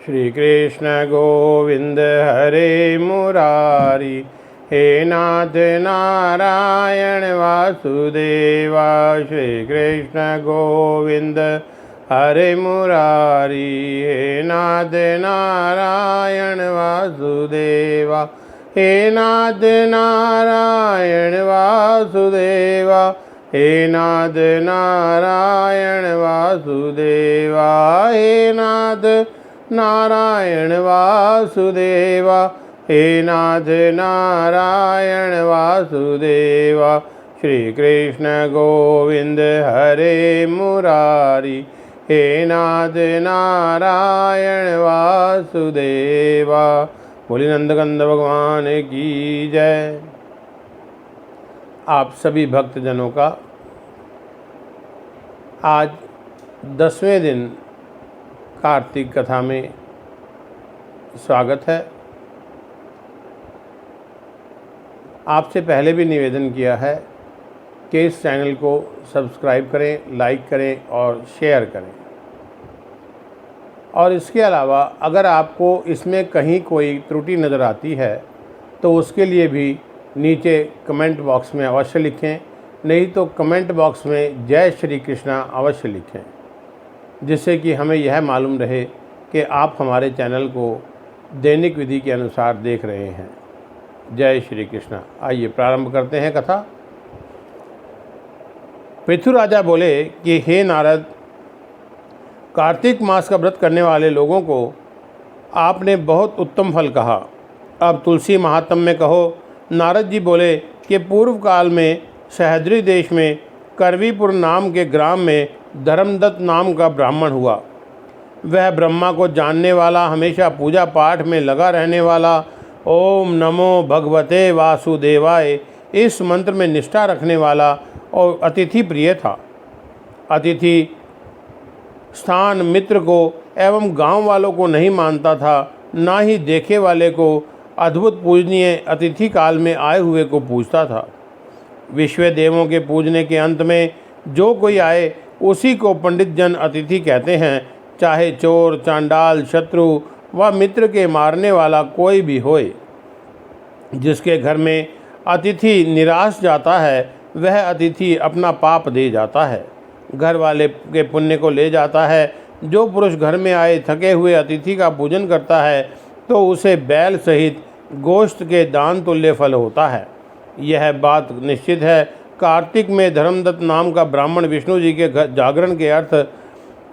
श्री कृष्ण गोविंद हरे मुरारी। हे नाथ नारायण वासुदेवा। श्री कृष्ण गोविंद हरे मुरारी। हे नाथ नारायण वासुदेवा। हे नाथ नारायण वासुदेवा। हे नाथ नारायण वासुदेवा। हे नाथ नारायण वासुदेवा। हे नाथ नारायण वासुदेवा। श्री कृष्ण गोविंद हरे मुरारी। हे नाथ नारायण वासुदेवा। बोली नंदकंद भगवान की जय। आप सभी भक्तजनों का आज 10वें दिन कार्तिक कथा में स्वागत है। आपसे पहले भी निवेदन किया है कि इस चैनल को सब्सक्राइब करें, लाइक करें और शेयर करें। और इसके अलावा अगर आपको इसमें कहीं कोई त्रुटि नज़र आती है तो उसके लिए भी नीचे कमेंट बॉक्स में अवश्य लिखें, नहीं तो कमेंट बॉक्स में जय श्री कृष्णा अवश्य लिखें, जिससे कि हमें यह मालूम रहे कि आप हमारे चैनल को दैनिक विधि के अनुसार देख रहे हैं। जय श्री कृष्णा। आइए प्रारंभ करते हैं कथा। पृथु राजा बोले कि हे नारद, कार्तिक मास का व्रत करने वाले लोगों को आपने बहुत उत्तम फल कहा। अब तुलसी महात्म्य में कहो। नारद जी बोले कि पूर्व काल में सह्याद्री देश में करवीपुर नाम के ग्राम में धर्मदत्त नाम का ब्राह्मण हुआ। वह ब्रह्मा को जानने वाला, हमेशा पूजा पाठ में लगा रहने वाला, ओम नमो भगवते वासुदेवाय इस मंत्र में निष्ठा रखने वाला और अतिथि प्रिय था। अतिथि स्थान मित्र को एवं गांव वालों को नहीं मानता था, ना ही देखे वाले को अद्भुत पूजनीय अतिथि काल में आए हुए को पूजता था। विश्व देवों के पूजने के अंत में जो कोई आए उसी को पंडित जन अतिथि कहते हैं, चाहे चोर, चांडाल, शत्रु व मित्र के मारने वाला कोई भी होए। जिसके घर में अतिथि निराश जाता है वह अतिथि अपना पाप दे जाता है, घर वाले के पुण्य को ले जाता है। जो पुरुष घर में आए थके हुए अतिथि का पूजन करता है तो उसे बैल सहित गोश्त के दान तुल्य फल होता है। यह बात निश्चित है। कार्तिक में धर्मदत्त नाम का ब्राह्मण विष्णु जी के जागरण के अर्थ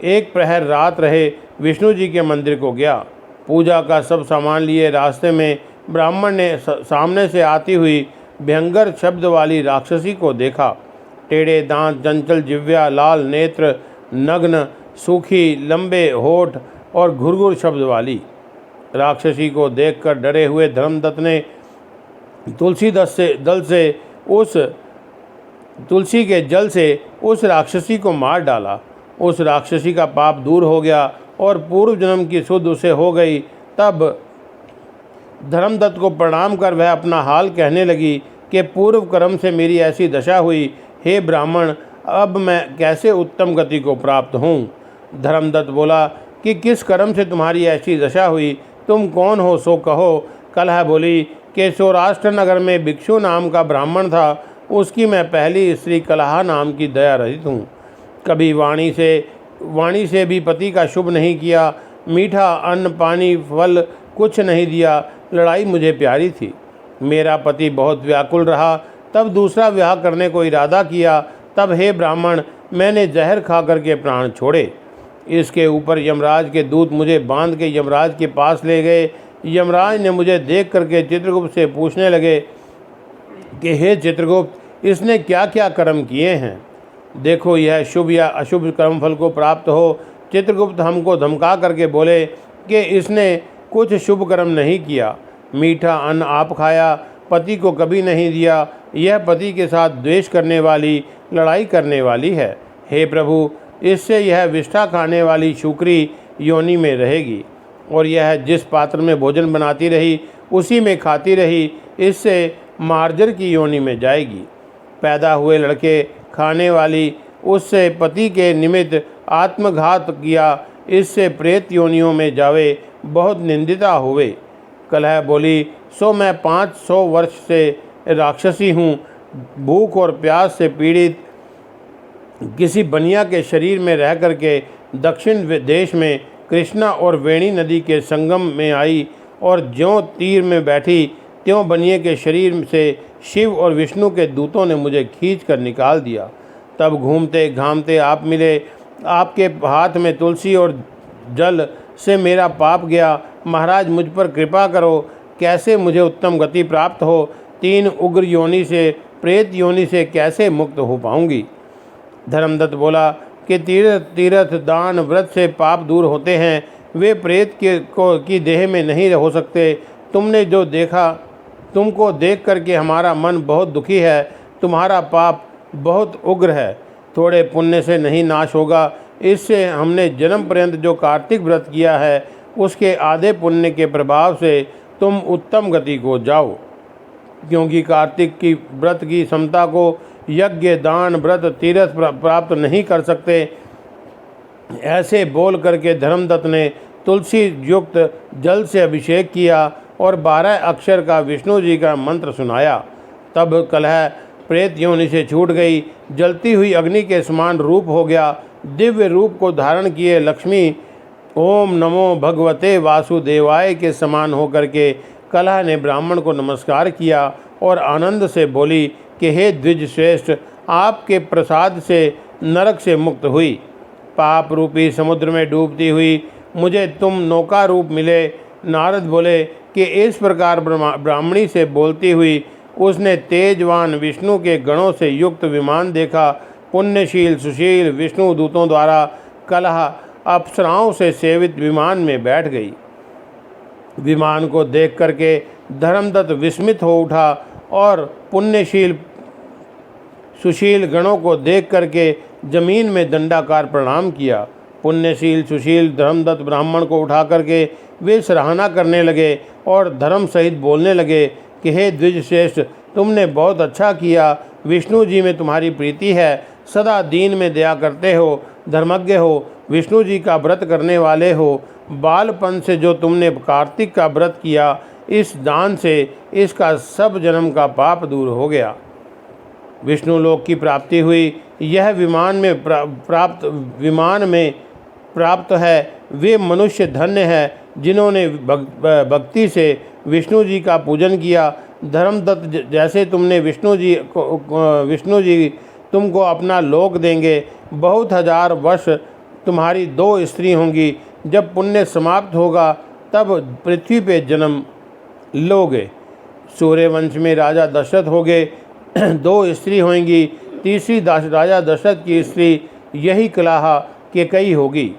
एक प्रहर रात रहे विष्णु जी के मंदिर को गया। पूजा का सब सामान लिए रास्ते में ब्राह्मण ने सामने से आती हुई भयंकर शब्द वाली राक्षसी को देखा। टेढ़े दांत, चंचल जिह्वा, लाल नेत्र, नग्न, सूखी, लंबे होठ और घुरघुर शब्द वाली राक्षसी को देखकर डरे हुए धर्मदत्त ने तुलसी के जल से उस राक्षसी को मार डाला। उस राक्षसी का पाप दूर हो गया और पूर्व जन्म की सुध उसे हो गई। तब धर्मदत्त को प्रणाम कर वह अपना हाल कहने लगी कि पूर्व कर्म से मेरी ऐसी दशा हुई। हे ब्राह्मण, अब मैं कैसे उत्तम गति को प्राप्त हूँ? धर्मदत्त बोला कि किस कर्म से तुम्हारी ऐसी दशा हुई? तुम कौन हो सो कहो। कलह बोली कि सौराष्ट्र नगर में भिक्षु नाम का ब्राह्मण था, उसकी मैं पहली स्त्री कलहा नाम की दया रहित हूँ। कभी वाणी से भी पति का शुभ नहीं किया। मीठा अन्न पानी फल कुछ नहीं दिया। लड़ाई मुझे प्यारी थी। मेरा पति बहुत व्याकुल रहा, तब दूसरा विवाह करने को इरादा किया। तब हे ब्राह्मण, मैंने जहर खा करके प्राण छोड़े। इसके ऊपर यमराज के दूत मुझे बांध के यमराज के पास ले गए। यमराज ने मुझे देख करके चित्रगुप्त से पूछने लगे कि हे चित्रगुप्त, इसने क्या क्या कर्म किए हैं? देखो यह शुभ या अशुभ कर्मफल को प्राप्त हो। चित्रगुप्त हमको धमका करके बोले कि इसने कुछ शुभ कर्म नहीं किया। मीठा अन्न आप खाया, पति को कभी नहीं दिया। यह पति के साथ द्वेष करने वाली, लड़ाई करने वाली है। हे प्रभु, इससे यह विष्ठा खाने वाली शुक्री योनि में रहेगी और यह जिस पात्र में भोजन बनाती रही उसी में खाती रही, इससे मार्जर की योनि में जाएगी। पैदा हुए लड़के खाने वाली, उससे पति के निमित्त आत्मघात किया, इससे प्रेत योनियों में जावे बहुत निंदिता हुए। कलह बोली, सो मैं 500 वर्ष से राक्षसी हूँ, भूख और प्यास से पीड़ित किसी बनिया के शरीर में रह करके दक्षिण देश में कृष्णा और वेणी नदी के संगम में आई, और ज्यों तीर में बैठी त्यों बनिए के शरीर से शिव और विष्णु के दूतों ने मुझे खींच कर निकाल दिया। तब घूमते घामते आप मिले, आपके हाथ में तुलसी और जल से मेरा पाप गया। महाराज, मुझ पर कृपा करो, कैसे मुझे उत्तम गति प्राप्त हो? 3 उग्र योनि से, प्रेत योनि से कैसे मुक्त हो पाऊंगी? धर्मदत्त बोला कि तीर्थ दान व्रत से पाप दूर होते हैं, वे प्रेत की देह में नहीं हो सकते। तुमने जो देखा, तुमको देख करके हमारा मन बहुत दुखी है। तुम्हारा पाप बहुत उग्र है, थोड़े पुण्य से नहीं नाश होगा। इससे हमने जन्म पर्यंत जो कार्तिक व्रत किया है, उसके आधे पुण्य के प्रभाव से तुम उत्तम गति को जाओ, क्योंकि कार्तिक की व्रत की समता को यज्ञ दान व्रत तीर्थ प्राप्त नहीं कर सकते। ऐसे बोल करके धर्मदत्त ने तुलसी युक्त जल से अभिषेक किया और 12 अक्षर का विष्णु जी का मंत्र सुनाया। तब कलह प्रेत योनि से छूट गई, जलती हुई अग्नि के समान रूप हो गया। दिव्य रूप को धारण किए लक्ष्मी ओम नमो भगवते वासुदेवाय के समान होकर के कलह ने ब्राह्मण को नमस्कार किया और आनंद से बोली कि हे द्विज श्रेष्ठ, आपके प्रसाद से नरक से मुक्त हुई। पाप रूपी समुद्र में डूबती हुई मुझे तुम नौका रूप मिले। नारद बोले कि इस प्रकार ब्राह्मणी से बोलती हुई उसने तेजवान विष्णु के गणों से युक्त विमान देखा। पुण्यशील सुशील विष्णु दूतों द्वारा कलह अप्सराओं से सेवित विमान में बैठ गई। विमान को देख करके धर्मदत्त विस्मित हो उठा और पुण्यशील सुशील गणों को देख करके जमीन में दंडाकार प्रणाम किया। पुण्यशील सुशील धर्मदत्त ब्राह्मण को उठा करके वे सराहना करने लगे और धर्म सहित बोलने लगे कि हे द्विज श्रेष्ठ, तुमने बहुत अच्छा किया। विष्णु जी में तुम्हारी प्रीति है, सदा दीन में दया करते हो, धर्मज्ञ हो, विष्णु जी का व्रत करने वाले हो। बालपन से जो तुमने कार्तिक का व्रत किया, इस दान से इसका सब जन्म का पाप दूर हो गया। विष्णु लोक की प्राप्ति हुई। यह विमान में प्राप्त है वे मनुष्य धन्य है जिन्होंने भक्ति से विष्णु जी का पूजन किया। धर्मदत्त, जैसे तुमने विष्णु जी तुमको अपना लोक देंगे। बहुत हजार वर्ष तुम्हारी 2 स्त्री होंगी। जब पुण्य समाप्त होगा तब पृथ्वी पे जन्म लोगे। सूर्यवंश में राजा दशरथ होंगे, 2 स्त्री होंगी। तीसरी राजा दशरथ की स्त्री यही कलह केकई होगी।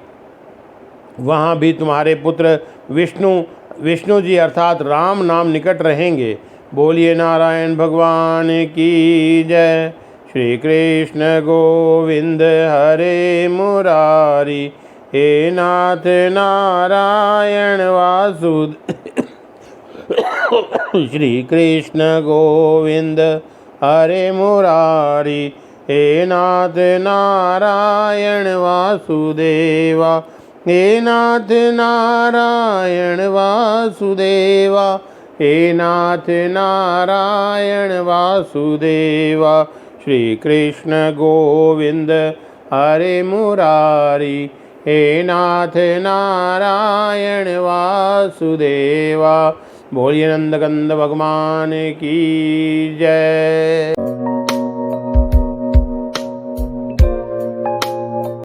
वहाँ भी तुम्हारे पुत्र विष्णु जी अर्थात राम नाम निकट रहेंगे। बोलिए नारायण भगवान की जय। श्री कृष्ण गोविंद हरे मुरारी, हे नाथ नारायण श्री कृष्ण गोविंद हरे मुरारी, हे नाथ नारायण वासुदेवा, हे नाथ नारायण वासुदेवा, हे नाथ नारायण वासुदेवा। श्री कृष्ण गोविंद हरे मुरारी, हे नाथ नारायण वासुदेवा। बोलिए नंदकंद भगवान की जय।